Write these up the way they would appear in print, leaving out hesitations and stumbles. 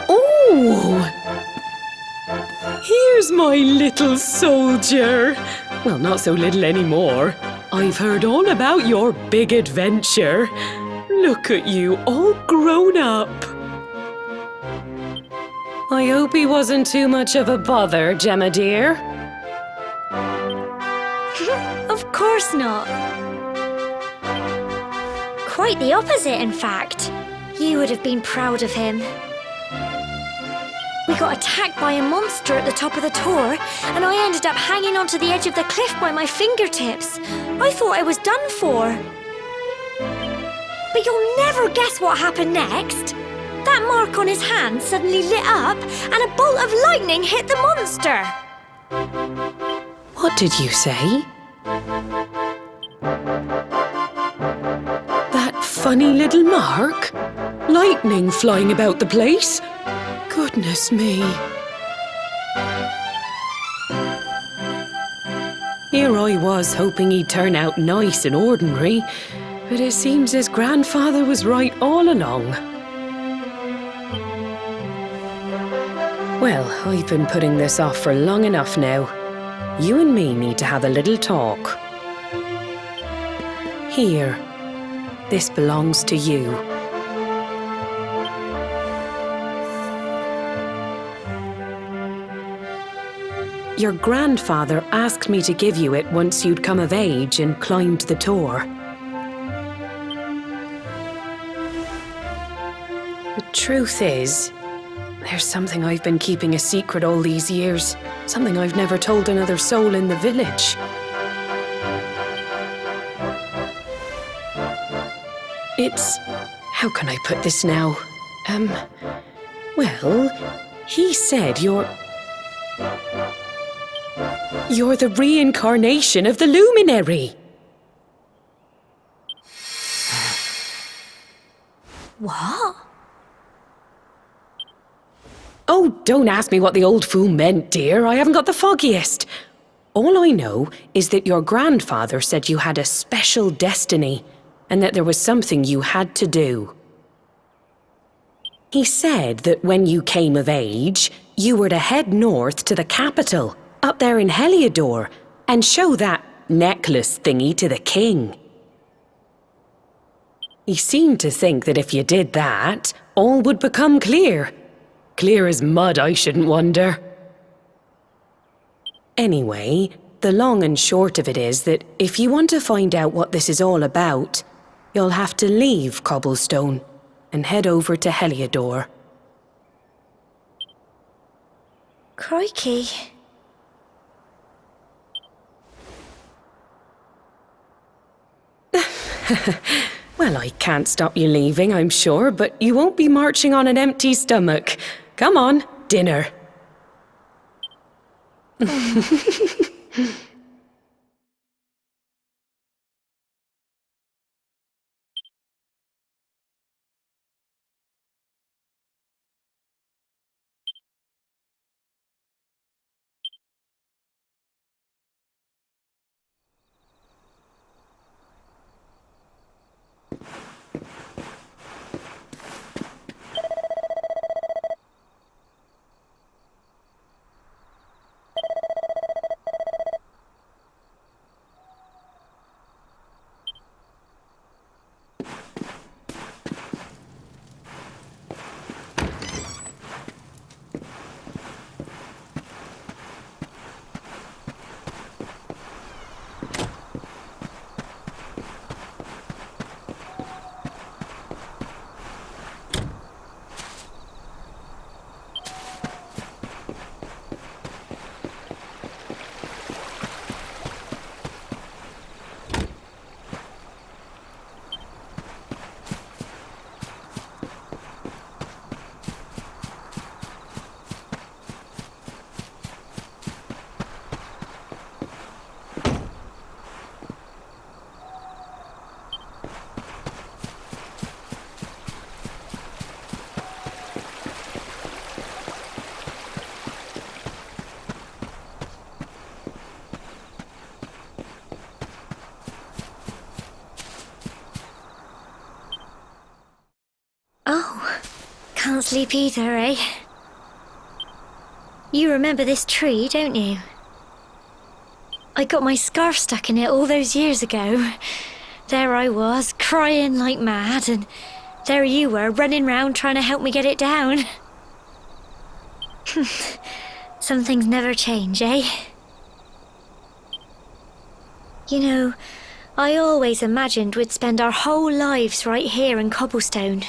Oh! Here's my little soldier. Well, not so little anymore. I've heard all about your big adventure. Look at you, all grown up. I hope he wasn't too much of a bother, Gemma dear. Of course not. Quite the opposite, in fact. You would have been proud of him. We got attacked by a monster at the top of the tor, and I ended up hanging onto the edge of the cliff by my fingertips. I thought I was done for. But you'll never guess what happened next. That mark on his hand suddenly lit up, and a bolt of lightning hit the monster. What did you say? That funny little mark? Lightning flying about the place? Goodness me. Here I was hoping he'd turn out nice and ordinary, but it seems his grandfather was right all along. Well, I've been putting this off for long enough now. You and me need to have a little talk. Here, this belongs to you. Your grandfather asked me to give you it once you'd come of age and climbed the tor. The truth is, there's something I've been keeping a secret all these years. Something I've never told another soul in the village. It's... how can I put this now? Well, he said you're the reincarnation of the Luminary. What? Oh, don't ask me what the old fool meant, dear. I haven't got the foggiest. All I know is that your grandfather said you had a special destiny, and that there was something you had to do. He said that when you came of age, you were to head north to the capital, up there in Heliodar, and show that necklace thingy to the king. He seemed to think that if you did that, all would become clear. Clear as mud, I shouldn't wonder. Anyway, the long and short of it is that if you want to find out what this is all about, you'll have to leave Cobblestone and head over to Heliodar. Crikey. Well, I can't stop you leaving, I'm sure, but you won't be marching on an empty stomach. Come on, dinner. can't sleep either, eh? You remember this tree, don't you? I got my scarf stuck in it all those years ago. There I was, crying like mad, and there you were, running round trying to help me get it down. Some things never change, eh? You know, I always imagined we'd spend our whole lives right here in Cobblestone.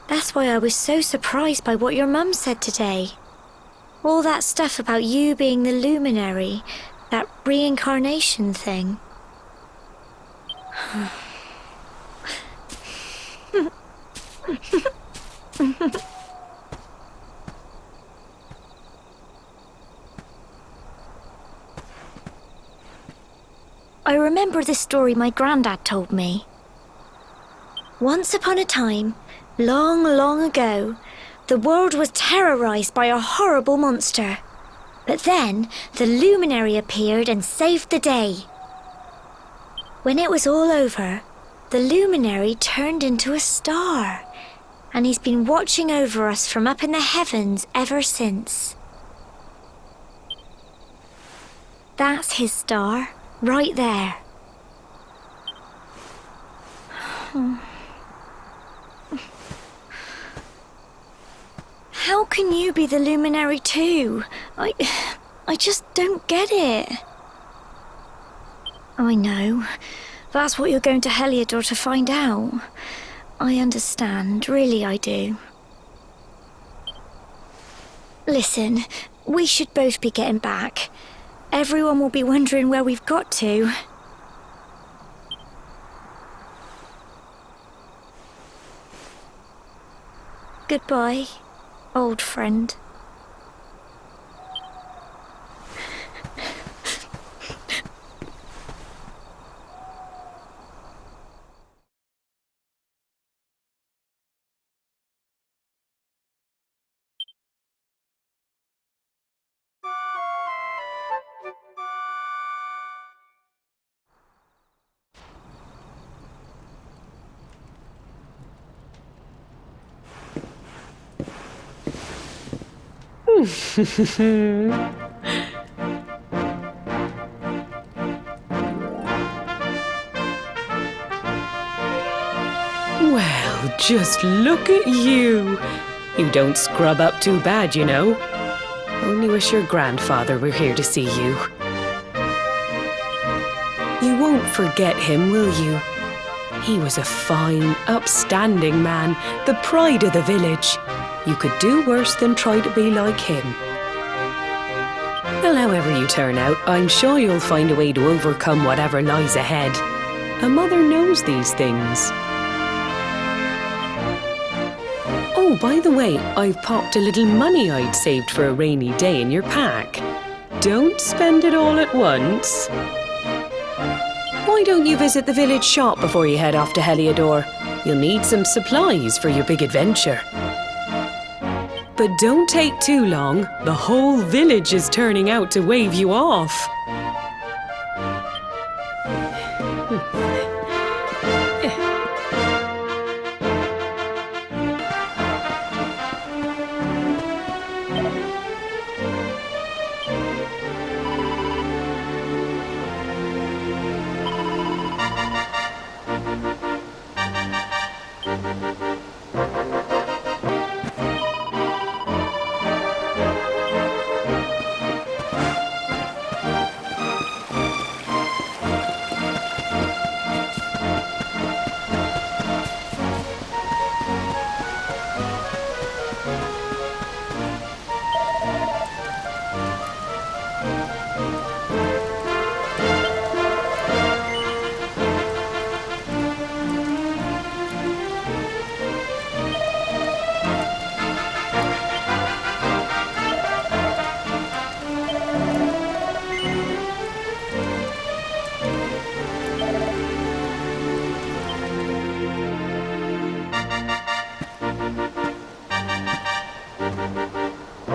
That's why I was so surprised by what your mum said today. All that stuff about you being the Luminary, that reincarnation thing. I remember the story my granddad told me. Once upon a time, long, long ago, the world was terrorized by a horrible monster. But then, the Luminary appeared and saved the day. When it was all over, the Luminary turned into a star, and he's been watching over us from up in the heavens ever since. That's his star, right there. How can you be the Luminary too? I just don't get it. I know. That's what you're going to Heliodar to find out. I understand, really I do. Listen, we should both be getting back. Everyone will be wondering where we've got to. Goodbye, old friend. Well, just look at you. You don't scrub up too bad, you know. Only wish your grandfather were here to see you. You won't forget him, will you? He was a fine, upstanding man, the pride of the village. You could do worse than try to be like him. Well, however you turn out, I'm sure you'll find a way to overcome whatever lies ahead. A mother knows these things. Oh, by the way, I've popped a little money I'd saved for a rainy day in your pack. Don't spend it all at once. Why don't you visit the village shop before you head off to Heliodar? You'll need some supplies for your big adventure. But don't take too long. The whole village is turning out to wave you off.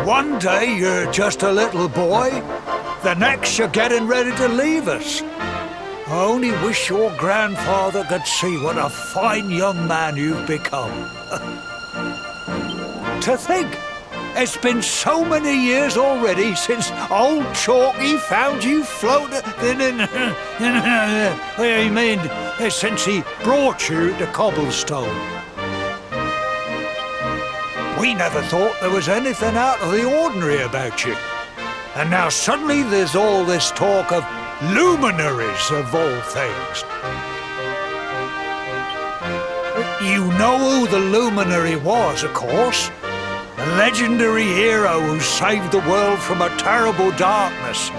One day you're just a little boy, the next you're getting ready to leave us. I only wish your grandfather could see what a fine young man you've become. To think, it's been so many years already since old Chalky found you floating I mean, since he brought you to Cobblestone. We never thought there was anything out of the ordinary about you. And now suddenly there's all this talk of luminaries of all things. You know who the Luminary was, of course. The legendary hero who saved the world from a terrible darkness.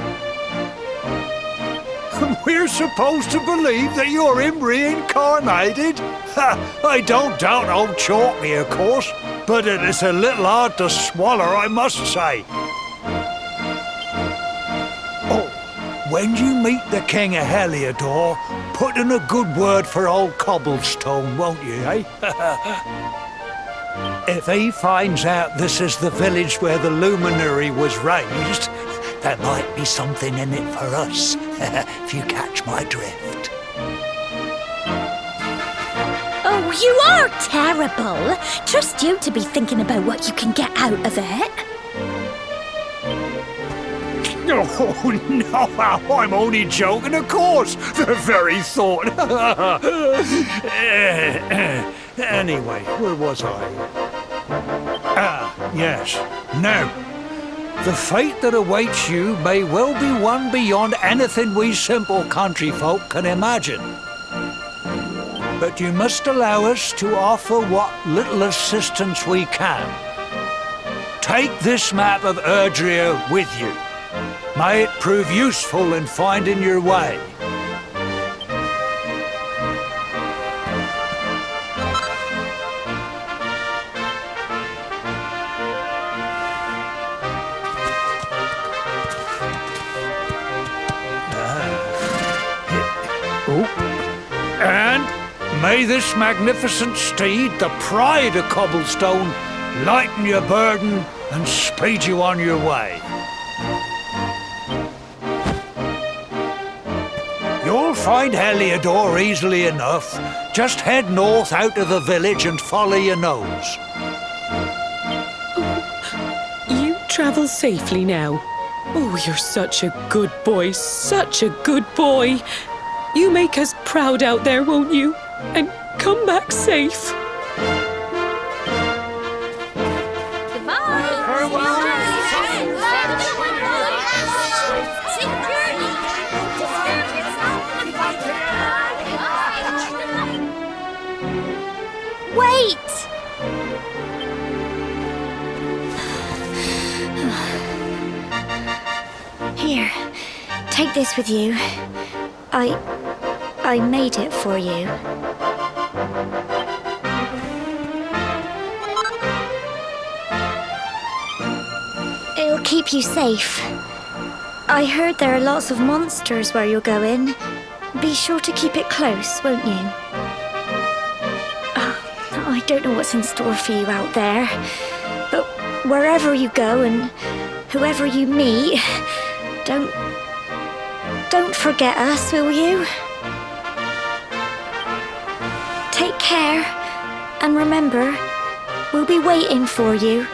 We're supposed to believe that you're him reincarnated? Ha, I don't doubt old Chalky, of course, but it is a little hard to swallow, I must say. Oh, when you meet the King of Heliodar, put in a good word for old Cobblestone, won't you, eh? If he finds out this is the village where the Luminary was raised, there might be something in it for us, if you catch my drift. Oh, you are terrible. Trust you to be thinking about what you can get out of it. Oh, no, I'm only joking, of course. The very thought. Anyway, where was I? Yes. Now, the fate that awaits you may well be one beyond anything we simple country folk can imagine. But you must allow us to offer what little assistance we can. Take this map of Erdrea with you. May it prove useful in finding your way. And may this magnificent steed, the pride of Cobblestone, lighten your burden and speed you on your way. You'll find Heliodar easily enough. Just head north out of the village and follow your nose. You travel safely now. Oh, you're such a good boy, such a good boy. You make us proud out there, won't you? And come back safe. Wait! Here, take this with you. I made it for you. It'll keep you safe. I heard there are lots of monsters where you're going. Be sure to keep it close, won't you? I don't know what's in store for you out there, but wherever you go and whoever you meet, don't forget us, will you? Take care, and remember, we'll be waiting for you.